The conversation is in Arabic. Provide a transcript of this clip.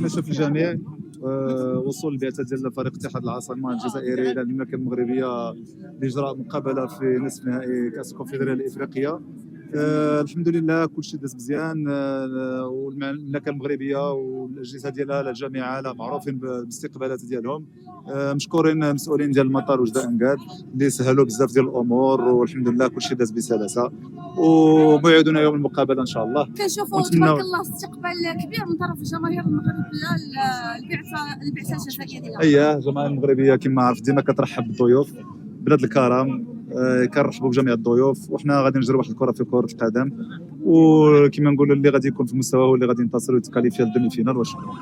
نشوف الجميع وصول البعثه ديال فريق اتحاد العاصمه الجزائري الى المملكه المغربيه لاجراء مقابله في نصف نهائي كاس الكونفدراليه الافريقيه. الحمد لله كلشي داز مزيان. والمملكه المغربيه والاجهزه ديالها الجامعه معروفين بالاستقبالات ديالهم. مشكورين المسؤولين ديال المطار وجده انقاد اللي سهلوا بزاف ديال الامور، والحمد لله كلشي داز بسلاسه، وموعدنا يوم المقابله ان شاء الله. كنشوفوا تبارك الله استقبال كبير من طرف الجماهير المغربيه البعثه الجزائريه ديالها. اييه، الجماهير المغربيه كما عرفت ديما كترحب بالضيوف بلاد الكرم. كنرحبوا بجميع الضيوف، وحنا غادي نجري واحد الكره في كره القدم، وكما نقولوا اللي غادي يكون في المستوى هو اللي غادي ينتصر ويتكاليفيا للدومي فينال. وشكرا.